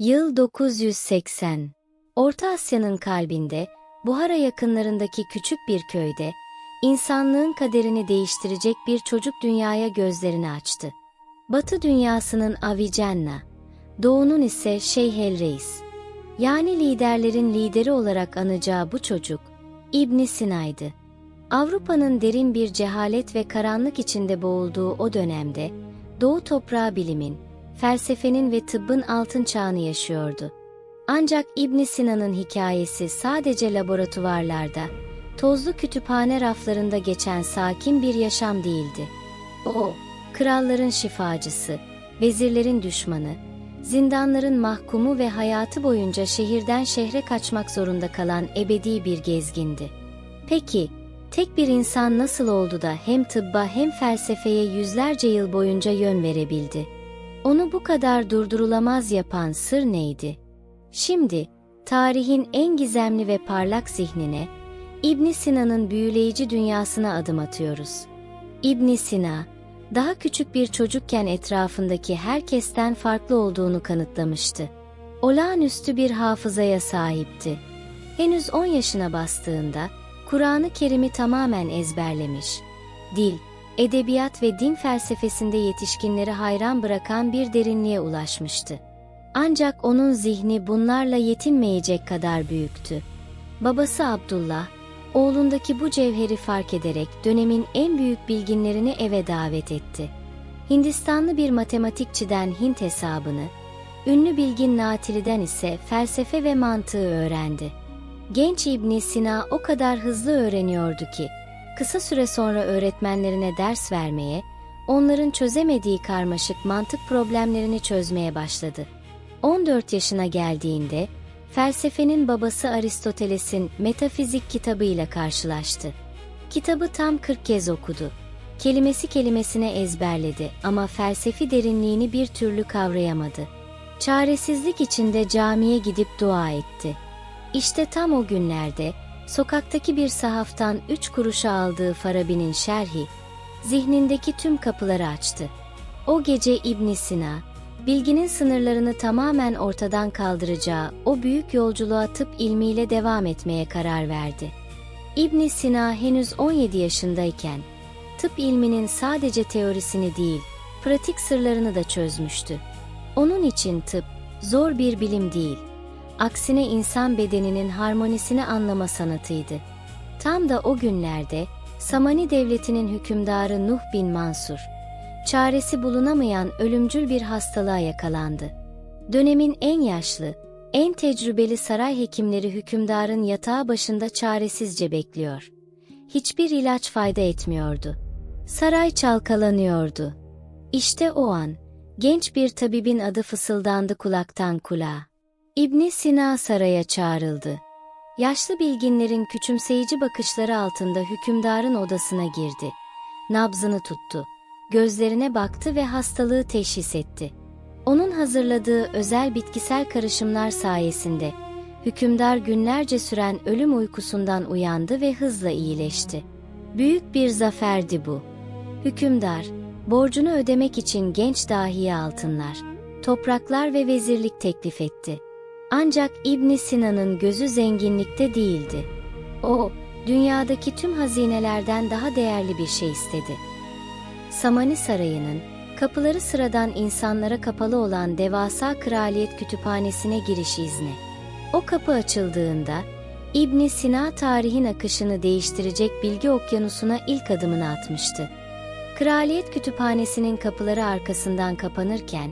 Yıl 980. Orta Asya'nın kalbinde, Buhara yakınlarındaki küçük bir köyde, insanlığın kaderini değiştirecek bir çocuk dünyaya gözlerini açtı. Batı dünyasının Avicenna, Doğu'nun ise Şeyh el Reis. Yani liderlerin lideri olarak anacağı bu çocuk, İbn Sina'ydı. Avrupa'nın derin bir cehalet ve karanlık içinde boğulduğu o dönemde, Doğu toprağı bilimin, felsefenin ve tıbbın altın çağını yaşıyordu. Ancak İbn Sina'nın hikayesi sadece laboratuvarlarda, tozlu kütüphane raflarında geçen sakin bir yaşam değildi. O, kralların şifacısı, vezirlerin düşmanı, zindanların mahkumu ve hayatı boyunca şehirden şehre kaçmak zorunda kalan ebedi bir gezgindi. Peki, tek bir insan nasıl oldu da hem tıbba hem felsefeye yüzlerce yıl boyunca yön verebildi? Onu bu kadar durdurulamaz yapan sır neydi? Şimdi, tarihin en gizemli ve parlak zihnine, İbn Sina'nın büyüleyici dünyasına adım atıyoruz. İbn Sina, daha küçük bir çocukken etrafındaki herkesten farklı olduğunu kanıtlamıştı. Olağanüstü bir hafızaya sahipti. Henüz 10 yaşına bastığında, Kur'an-ı Kerim'i tamamen ezberlemiş. Dil, edebiyat ve din felsefesinde yetişkinleri hayran bırakan bir derinliğe ulaşmıştı. Ancak onun zihni bunlarla yetinmeyecek kadar büyüktü. Babası Abdullah, oğlundaki bu cevheri fark ederek dönemin en büyük bilginlerini eve davet etti. Hindistanlı bir matematikçiden Hint hesabını, ünlü bilgin Natili'den ise felsefe ve mantığı öğrendi. Genç İbn Sina o kadar hızlı öğreniyordu ki, kısa süre sonra öğretmenlerine ders vermeye, onların çözemediği karmaşık mantık problemlerini çözmeye başladı. 14 yaşına geldiğinde, felsefenin babası Aristoteles'in Metafizik kitabıyla karşılaştı. Kitabı tam 40 kez okudu. Kelimesi kelimesine ezberledi ama felsefi derinliğini bir türlü kavrayamadı. Çaresizlik içinde camiye gidip dua etti. İşte tam o günlerde, sokaktaki bir sahaftan 3 kuruşa aldığı Farabi'nin şerhi, zihnindeki tüm kapıları açtı. O gece İbn Sina, bilginin sınırlarını tamamen ortadan kaldıracağı o büyük yolculuğa tıp ilmiyle devam etmeye karar verdi. İbn Sina henüz 17 yaşındayken, tıp ilminin sadece teorisini değil, pratik sırlarını da çözmüştü. Onun için tıp, zor bir bilim değil, aksine insan bedeninin harmonisini anlama sanatıydı. Tam da o günlerde, Samani devletinin hükümdarı Nuh bin Mansur, çaresi bulunamayan ölümcül bir hastalığa yakalandı. Dönemin en yaşlı, en tecrübeli saray hekimleri hükümdarın yatağı başında çaresizce bekliyor. Hiçbir ilaç fayda etmiyordu. Saray çalkalanıyordu. İşte o an, genç bir tabibin adı fısıldandı kulaktan kulağa. İbn Sina saraya çağrıldı. Yaşlı bilginlerin küçümseyici bakışları altında hükümdarın odasına girdi. Nabzını tuttu. Gözlerine baktı ve hastalığı teşhis etti. Onun hazırladığı özel bitkisel karışımlar sayesinde, hükümdar günlerce süren ölüm uykusundan uyandı ve hızla iyileşti. Büyük bir zaferdi bu. Hükümdar, borcunu ödemek için genç dahiye altınlar, topraklar ve vezirlik teklif etti. Ancak İbn Sina'nın gözü zenginlikte değildi. O, dünyadaki tüm hazinelerden daha değerli bir şey istedi. Samani Sarayı'nın, kapıları sıradan insanlara kapalı olan devasa kraliyet kütüphanesine giriş izni. O kapı açıldığında, İbn Sina tarihin akışını değiştirecek bilgi okyanusuna ilk adımını atmıştı. Kraliyet kütüphanesinin kapıları arkasından kapanırken,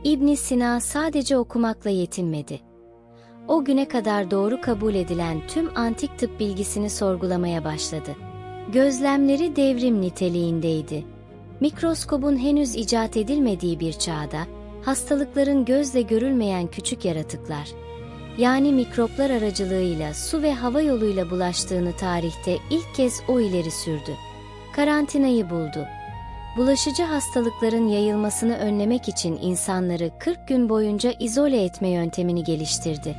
İbn Sina sadece okumakla yetinmedi. O güne kadar doğru kabul edilen tüm antik tıp bilgisini sorgulamaya başladı. Gözlemleri devrim niteliğindeydi. Mikroskobun henüz icat edilmediği bir çağda, hastalıkların gözle görülmeyen küçük yaratıklar, yani mikroplar aracılığıyla su ve hava yoluyla bulaştığını tarihte ilk kez o ileri sürdü. Karantinayı buldu. Bulaşıcı hastalıkların yayılmasını önlemek için insanları 40 gün boyunca izole etme yöntemini geliştirdi.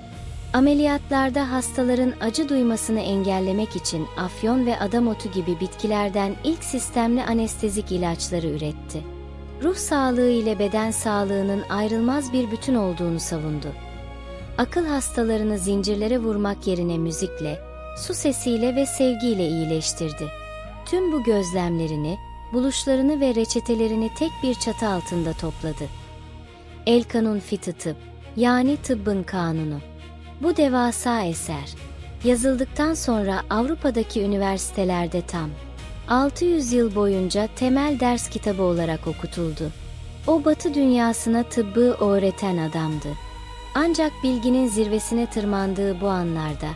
Ameliyatlarda hastaların acı duymasını engellemek için afyon ve adam otu gibi bitkilerden ilk sistemli anestezik ilaçları üretti. Ruh sağlığı ile beden sağlığının ayrılmaz bir bütün olduğunu savundu. Akıl hastalarını zincirlere vurmak yerine müzikle, su sesiyle ve sevgiyle iyileştirdi. Tüm bu gözlemlerini, buluşlarını ve reçetelerini tek bir çatı altında topladı. El Kanun Fiti Tıp, yani tıbbın kanunu. Bu devasa eser, yazıldıktan sonra Avrupa'daki üniversitelerde tam 600 yıl boyunca temel ders kitabı olarak okutuldu. O Batı dünyasına tıbbı öğreten adamdı. Ancak bilginin zirvesine tırmandığı bu anlarda,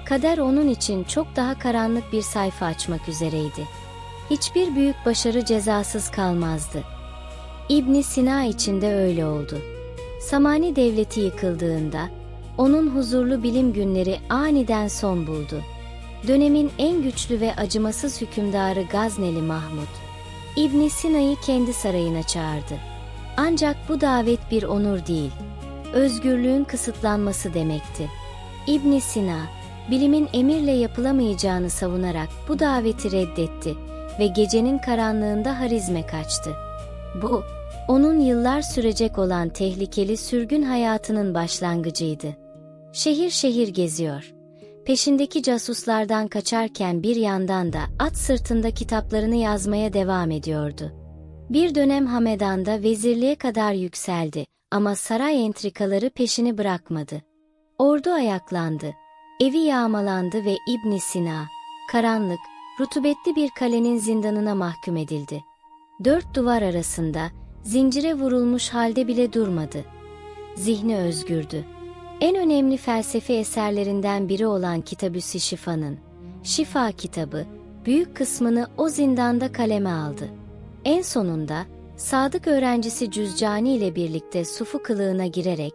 kader onun için çok daha karanlık bir sayfa açmak üzereydi. Hiçbir büyük başarı cezasız kalmazdı. İbn Sina için de öyle oldu. Samani Devleti yıkıldığında, onun huzurlu bilim günleri aniden son buldu. Dönemin en güçlü ve acımasız hükümdarı Gazneli Mahmud, İbn Sina'yı kendi sarayına çağırdı. Ancak bu davet bir onur değil, özgürlüğün kısıtlanması demekti. İbn Sina, bilimin emirle yapılamayacağını savunarak bu daveti reddetti ve gecenin karanlığında Harizm'e kaçtı. Bu, onun yıllar sürecek olan tehlikeli sürgün hayatının başlangıcıydı. Şehir şehir geziyor. Peşindeki casuslardan kaçarken bir yandan da at sırtında kitaplarını yazmaya devam ediyordu. Bir dönem Hamedan'da vezirliğe kadar yükseldi ama saray entrikaları peşini bırakmadı. Ordu ayaklandı, evi yağmalandı ve İbn Sina, karanlık, rutubetli bir kalenin zindanına mahkum edildi. Dört duvar arasında, zincire vurulmuş halde bile durmadı. Zihni özgürdü. En önemli felsefi eserlerinden biri olan Kitab-ı Şifa'nın, Şifa kitabı, büyük kısmını o zindanda kaleme aldı. En sonunda, sadık öğrencisi Cüzcani ile birlikte sufu kılığına girerek,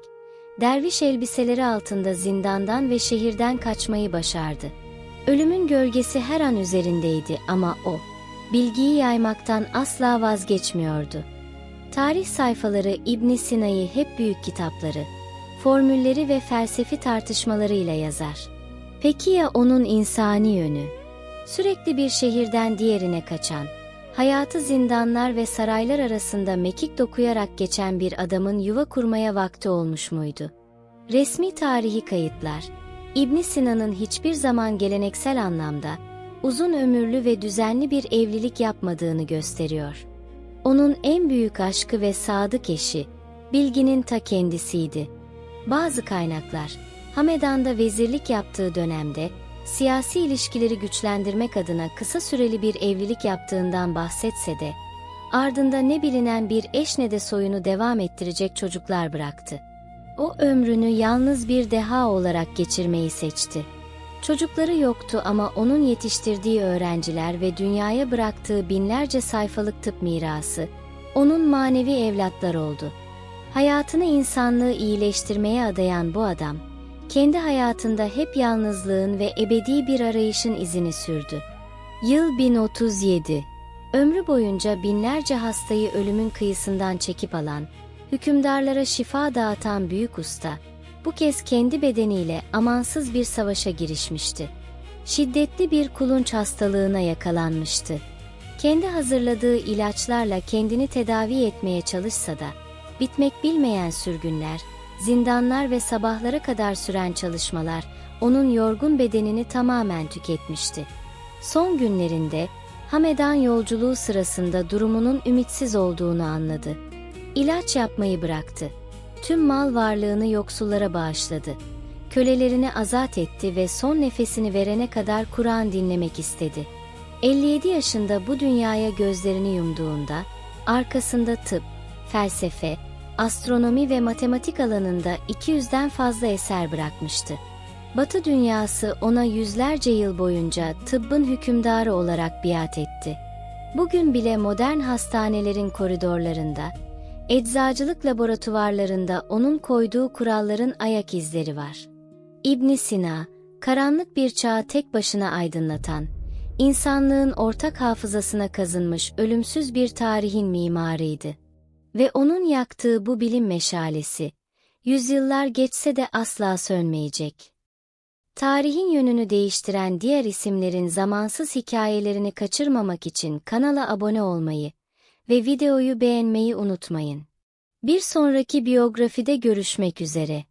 derviş elbiseleri altında zindandan ve şehirden kaçmayı başardı. Ölümün gölgesi her an üzerindeydi ama o, bilgiyi yaymaktan asla vazgeçmiyordu. Tarih sayfaları İbn Sina'yı hep büyük kitapları, formülleri ve felsefi tartışmalarıyla yazar. Peki ya onun insani yönü? Sürekli bir şehirden diğerine kaçan, hayatı zindanlar ve saraylar arasında mekik dokuyarak geçen bir adamın yuva kurmaya vakti olmuş muydu? Resmi tarihi kayıtlar, İbn Sina'nın hiçbir zaman geleneksel anlamda, uzun ömürlü ve düzenli bir evlilik yapmadığını gösteriyor. Onun en büyük aşkı ve sadık eşi, bilginin ta kendisiydi. Bazı kaynaklar, Hamedan'da vezirlik yaptığı dönemde, siyasi ilişkileri güçlendirmek adına kısa süreli bir evlilik yaptığından bahsetse de, ardında ne bilinen bir eş ne de soyunu devam ettirecek çocuklar bıraktı. O ömrünü yalnız bir deha olarak geçirmeyi seçti. Çocukları yoktu ama onun yetiştirdiği öğrenciler ve dünyaya bıraktığı binlerce sayfalık tıp mirası, onun manevi evlatlar oldu. Hayatını insanlığı iyileştirmeye adayan bu adam, kendi hayatında hep yalnızlığın ve ebedi bir arayışın izini sürdü. Yıl 1037. Ömrü boyunca binlerce hastayı ölümün kıyısından çekip alan, hükümdarlara şifa dağıtan büyük usta, bu kez kendi bedeniyle amansız bir savaşa girişmişti. Şiddetli bir kulunç hastalığına yakalanmıştı. Kendi hazırladığı ilaçlarla kendini tedavi etmeye çalışsa da, bitmek bilmeyen sürgünler, zindanlar ve sabahlara kadar süren çalışmalar, onun yorgun bedenini tamamen tüketmişti. Son günlerinde, Hamedan yolculuğu sırasında durumunun ümitsiz olduğunu anladı. İlaç yapmayı bıraktı. Tüm mal varlığını yoksullara bağışladı. Kölelerini azat etti ve son nefesini verene kadar Kur'an dinlemek istedi. 57 yaşında bu dünyaya gözlerini yumduğunda, arkasında tıp, felsefe, astronomi ve matematik alanında 200'den fazla eser bırakmıştı. Batı dünyası ona yüzlerce yıl boyunca tıbbın hükümdarı olarak biat etti. Bugün bile modern hastanelerin koridorlarında, eczacılık laboratuvarlarında onun koyduğu kuralların ayak izleri var. İbn Sina, karanlık bir çağı tek başına aydınlatan, insanlığın ortak hafızasına kazınmış ölümsüz bir tarihin mimarıydı. Ve onun yaktığı bu bilim meşalesi, yüzyıllar geçse de asla sönmeyecek. Tarihin yönünü değiştiren diğer isimlerin zamansız hikayelerini kaçırmamak için kanala abone olmayı ve videoyu beğenmeyi unutmayın. Bir sonraki biyografide görüşmek üzere.